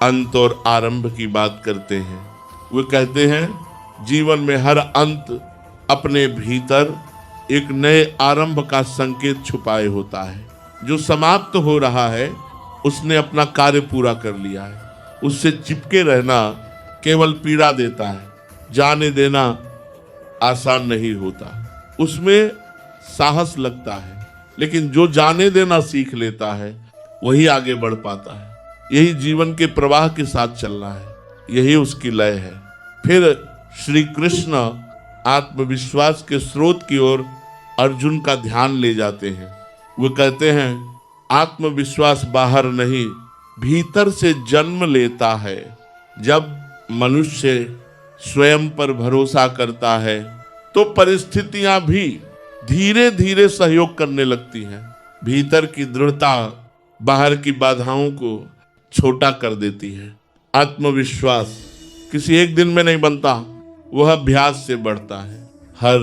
अंत और आरंभ की बात करते हैं। वे कहते हैं, जीवन में हर अंत अपने भीतर एक नए आरंभ का संकेत छुपाए होता है। जो समाप्त हो रहा है उसने अपना कार्य पूरा कर लिया है। उससे चिपके रहना केवल पीड़ा देता है, जाने देना आसान नहीं होता। उसमें साहस लगता है, लेकिन जो जाने देना सीख लेता है वही आगे बढ़ पाता है। यही जीवन के प्रवाह के साथ चलना है, यही उसकी लय है। फिर श्री कृष्ण आत्मविश्वास के स्रोत की ओर अर्जुन का ध्यान ले जाते हैं। वो कहते हैं, आत्मविश्वास बाहर नहीं, भीतर से जन्म लेता है। जब मनुष्य स्वयं पर भरोसा करता है तो परिस्थितियां भी धीरे धीरे सहयोग करने लगती हैं। भीतर की दृढ़ता बाहर की बाधाओं को छोटा कर देती है। आत्मविश्वास किसी एक दिन में नहीं बनता, वह अभ्यास से बढ़ता है। हर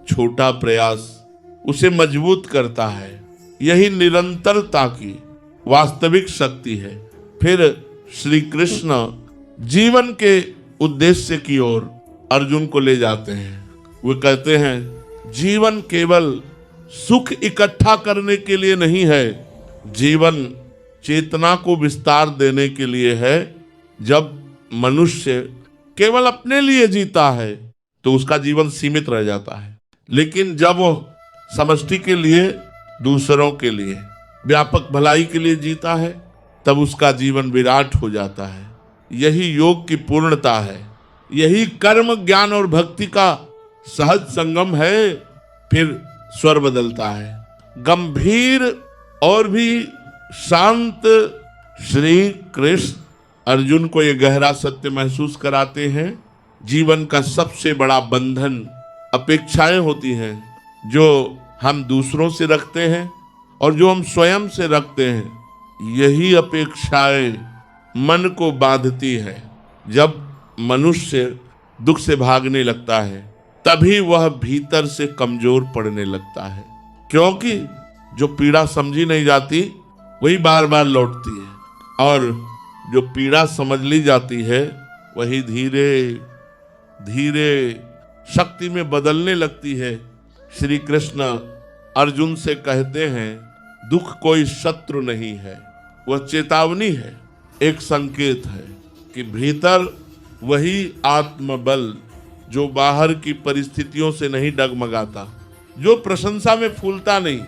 छोटा प्रयास उसे मजबूत करता है। यही निरंतरता की वास्तविक शक्ति है। फिर श्री कृष्ण जीवन के उद्देश्य की ओर अर्जुन को ले जाते हैं। वे कहते हैं, जीवन केवल सुख इकट्ठा करने के लिए नहीं है, जीवन चेतना को विस्तार देने के लिए है। जब मनुष्य केवल अपने लिए जीता है तो उसका जीवन सीमित रह जाता है, लेकिन जब वो समष्टि के लिए, दूसरों के लिए, व्यापक भलाई के लिए जीता है तब उसका जीवन विराट हो जाता है। यही योग की पूर्णता है, यही कर्म, ज्ञान और भक्ति का सहज संगम है। फिर स्वर बदलता है, गंभीर और भी शांत श्री कृष्ण अर्जुन को यह गहरा सत्य महसूस कराते हैं। जीवन का सबसे बड़ा बंधन अपेक्षाएं होती हैं, जो हम दूसरों से रखते हैं और जो हम स्वयं से रखते हैं। यही अपेक्षाएं मन को बांधती है। जब मनुष्य दुख से भागने लगता है तभी वह भीतर से कमजोर पड़ने लगता है, क्योंकि जो पीड़ा समझी नहीं जाती वही बार बार लौटती है, और जो पीड़ा समझ ली जाती है वही धीरे धीरे शक्ति में बदलने लगती है। श्री कृष्ण अर्जुन से कहते हैं, दुख कोई शत्रु नहीं है, वह चेतावनी है, एक संकेत है कि भीतर वही आत्मबल जो बाहर की परिस्थितियों से नहीं डगमगाता, जो प्रशंसा में फूलता नहीं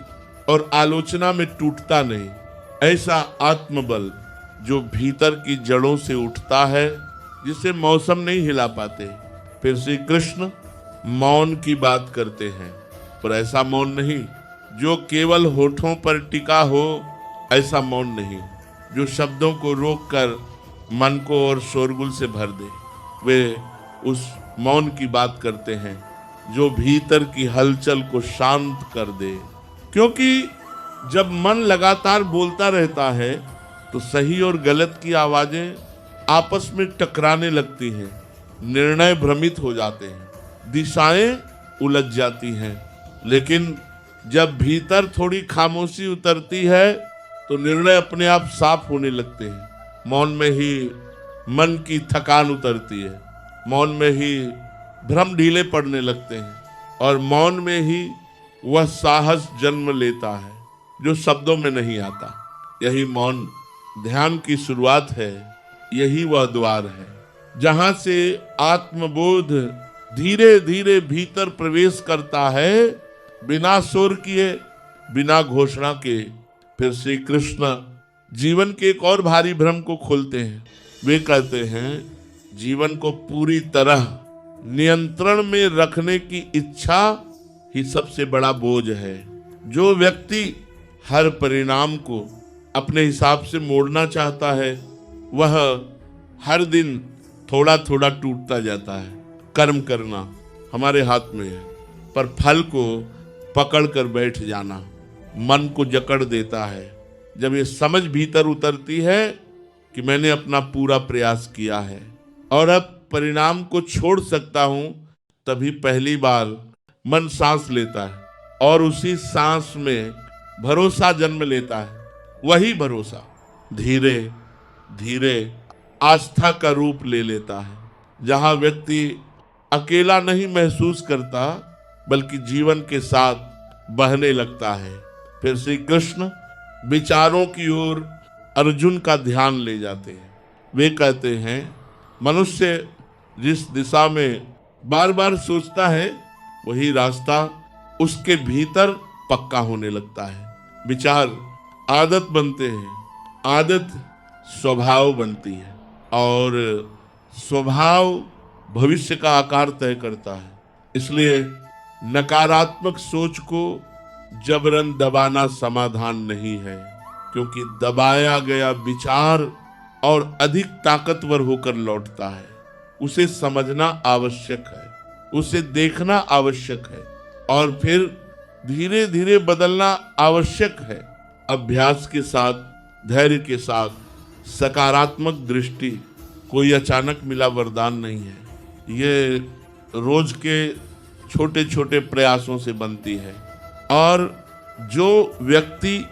और आलोचना में टूटता नहीं, ऐसा आत्मबल जो भीतर की जड़ों से उठता है, जिसे मौसम नहीं हिला पाते। फिर श्री कृष्ण मौन की बात करते हैं, पर ऐसा मौन नहीं जो केवल होठों पर टिका हो, ऐसा मौन नहीं जो शब्दों को रोककर मन को और शोरगुल से भर दे। वे उस मौन की बात करते हैं जो भीतर की हलचल को शांत कर दे, क्योंकि जब मन लगातार बोलता रहता है तो सही और गलत की आवाजें आपस में टकराने लगती हैं, निर्णय भ्रमित हो जाते हैं, दिशाएं उलझ जाती हैं। लेकिन जब भीतर थोड़ी खामोशी उतरती है तो निर्णय अपने आप साफ होने लगते हैं। मौन में ही मन की थकान उतरती है, मौन में ही भ्रम ढीले पड़ने लगते हैं, और मौन में ही वह साहस जन्म लेता है जो शब्दों में नहीं आता। यही मौन ध्यान की शुरुआत है, यही वह द्वार है जहां से आत्मबोध धीरे धीरे भीतर प्रवेश करता है, बिना शोर किए, बिना घोषणा के। फिर श्री कृष्ण जीवन के एक और भारी भ्रम को खोलते हैं। वे कहते हैं, जीवन को पूरी तरह नियंत्रण में रखने की इच्छा ही सबसे बड़ा बोझ है। जो व्यक्ति हर परिणाम को अपने हिसाब से मोड़ना चाहता है, वह हर दिन थोड़ा थोड़ा टूटता जाता है। कर्म करना हमारे हाथ में है, पर फल को पकड़ कर बैठ जाना मन को जकड़ देता है। जब ये समझ भीतर उतरती है कि मैंने अपना पूरा प्रयास किया है और अब परिणाम को छोड़ सकता हूं, तभी पहली बार मन सांस लेता है और उसी सांस में भरोसा जन्म लेता है। वही भरोसा धीरे धीरे आस्था का रूप ले लेता है, जहां व्यक्ति अकेला नहीं महसूस करता बल्कि जीवन के साथ बहने लगता है। फिर श्री कृष्ण विचारों की ओर अर्जुन का ध्यान ले जाते हैं। वे कहते हैं, मनुष्य जिस दिशा में बार बार सोचता है वही रास्ता उसके भीतर पक्का होने लगता है। विचार आदत बनते हैं, आदत स्वभाव बनती है और स्वभाव भविष्य का आकार तय करता है। इसलिए नकारात्मक सोच को जबरन दबाना समाधान नहीं है, क्योंकि दबाया गया विचार और अधिक ताकतवर होकर लौटता है। उसे समझना आवश्यक है, उसे देखना आवश्यक है और फिर धीरे धीरे बदलना आवश्यक है। अभ्यास के साथ, धैर्य के साथ, सकारात्मक दृष्टि कोई अचानक मिला वरदान नहीं है। ये रोज के छोटे छोटे प्रयासों से बनती है और जो व्यक्ति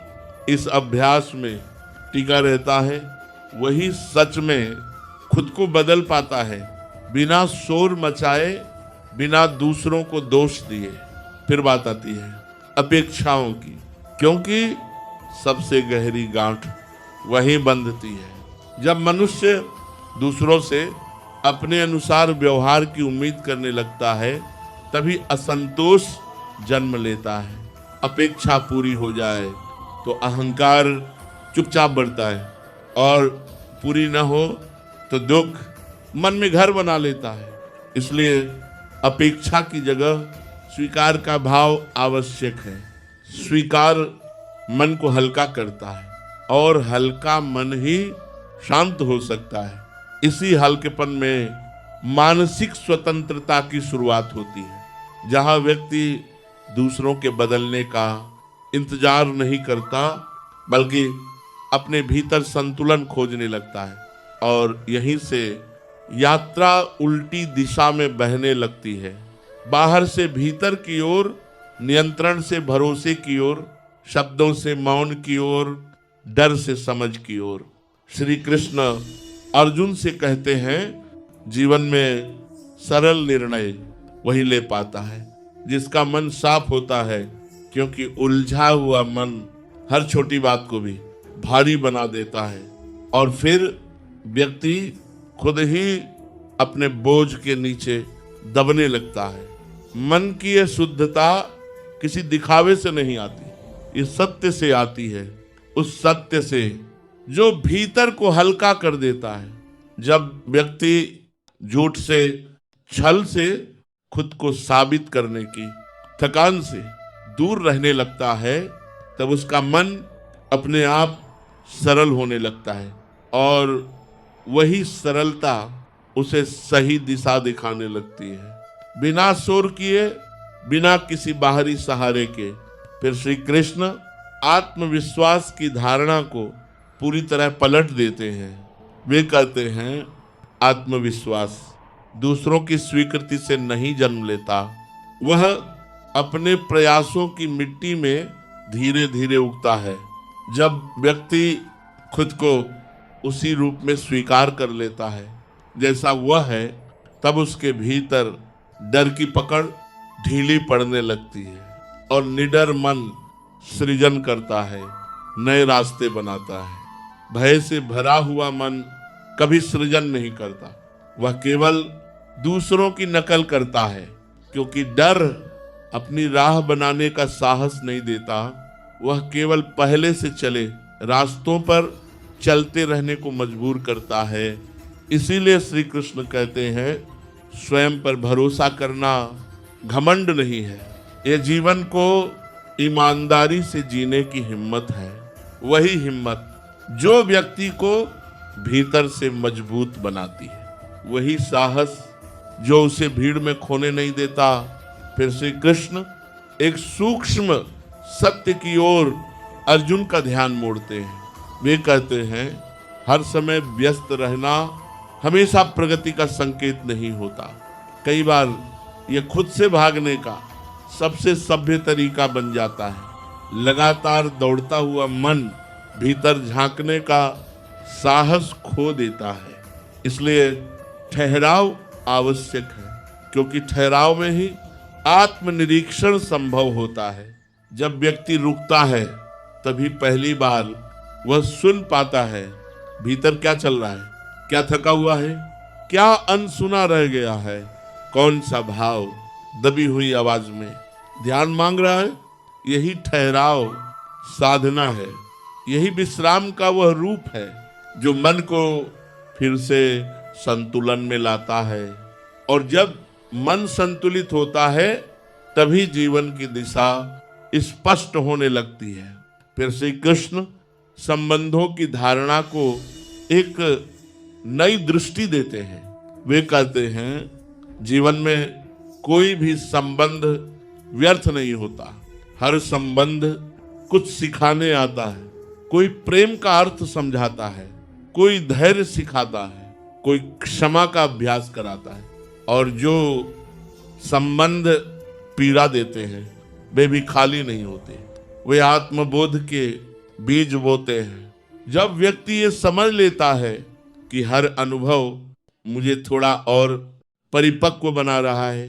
इस अभ्यास में टिका रहता है वही सच में खुद को बदल पाता है, बिना शोर मचाए, बिना दूसरों को दोष दिए। फिर बात आती है अपेक्षाओं की, क्योंकि सबसे गहरी गांठ वहीं बंधती है। जब मनुष्य दूसरों से अपने अनुसार व्यवहार की उम्मीद करने लगता है, तभी असंतोष जन्म लेता है। अपेक्षा पूरी हो जाए तो अहंकार चुपचाप बढ़ता है और पूरी न हो तो दुख मन में घर बना लेता है। इसलिए अपेक्षा की जगह स्वीकार का भाव आवश्यक है। स्वीकार मन को हल्का करता है और हल्का मन ही शांत हो सकता है। इसी हल्केपन में मानसिक स्वतंत्रता की शुरुआत होती है, जहां व्यक्ति दूसरों के बदलने का इंतजार नहीं करता बल्कि अपने भीतर संतुलन खोजने लगता है और यहीं से यात्रा उल्टी दिशा में बहने लगती है। बाहर से भीतर की ओर, नियंत्रण से भरोसे की ओर, शब्दों से मौन की ओर, डर से समझ की ओर। श्री कृष्ण अर्जुन से कहते हैं, जीवन में सरल निर्णय वही ले पाता है जिसका मन साफ होता है, क्योंकि उलझा हुआ मन हर छोटी बात को भी भारी बना देता है और फिर व्यक्ति खुद ही अपने बोझ के नीचे दबने लगता है। मन की यह शुद्धता किसी दिखावे से नहीं आती, ये सत्य से आती है, उस सत्य से जो भीतर को हल्का कर देता है। जब व्यक्ति झूठ से, छल से खुद को साबित करने की थकान से दूर रहने लगता है, तब उसका मन अपने आप सरल होने लगता है और वही सरलता उसे सही दिशा दिखाने लगती है, बिना शोर किए, बिना किसी बाहरी सहारे के। फिर श्री कृष्ण आत्मविश्वास की धारणा को पूरी तरह पलट देते हैं। वे कहते हैं, आत्मविश्वास दूसरों की स्वीकृति से नहीं जन्म लेता, वह अपने प्रयासों की मिट्टी में धीरे धीरे उगता है। जब व्यक्ति खुद को उसी रूप में स्वीकार कर लेता है जैसा वह है, तब उसके भीतर डर की पकड़ ढीली पड़ने लगती है और निडर मन सृजन करता है, नए रास्ते बनाता है। भय से भरा हुआ मन कभी सृजन नहीं करता, वह केवल दूसरों की नकल करता है, क्योंकि डर अपनी राह बनाने का साहस नहीं देता। वह केवल पहले से चले रास्तों पर चलते रहने को मजबूर करता है। इसीलिए श्री कृष्ण कहते हैं, स्वयं पर भरोसा करना घमंड नहीं है, यह जीवन को ईमानदारी से जीने की हिम्मत है। वही हिम्मत जो व्यक्ति को भीतर से मजबूत बनाती है। वही साहस जो उसे भीड़ में खोने नहीं देता। फिर श्री कृष्ण एक सूक्ष्म सत्य की ओर अर्जुन का ध्यान मोड़ते हैं। वे कहते हैं, हर समय व्यस्त रहना हमेशा प्रगति का संकेत नहीं होता। कई बार यह खुद से भागने का सबसे सभ्य तरीका बन जाता है। लगातार दौड़ता हुआ मन भीतर झांकने का साहस खो देता है। इसलिए ठहराव आवश्यक है, क्योंकि ठहराव में ही आत्मनिरीक्षण संभव होता है। जब व्यक्ति रुकता है तभी पहली बार वह सुन पाता है भीतर क्या चल रहा है, क्या थका हुआ है, क्या अनसुना रह गया है, कौन सा भाव दबी हुई आवाज में ध्यान मांग रहा है। यही ठहराव साधना है। यही विश्राम का वह रूप है जो मन को फिर से संतुलन में लाता है। और जब मन संतुलित होता है तभी जीवन की दिशा स्पष्ट होने लगती है। फिर श्री कृष्ण संबंधों की धारणा को एक नई दृष्टि देते हैं। वे कहते हैं, जीवन में कोई भी संबंध व्यर्थ नहीं होता। हर संबंध कुछ सिखाने आता है। कोई प्रेम का अर्थ समझाता है, कोई धैर्य सिखाता है, कोई क्षमा का अभ्यास कराता है। और जो संबंध पीड़ा देते हैं वे भी खाली नहीं होते, वे आत्मबोध के बीज बोते हैं। जब व्यक्ति ये समझ लेता है कि हर अनुभव मुझे थोड़ा और परिपक्व बना रहा है,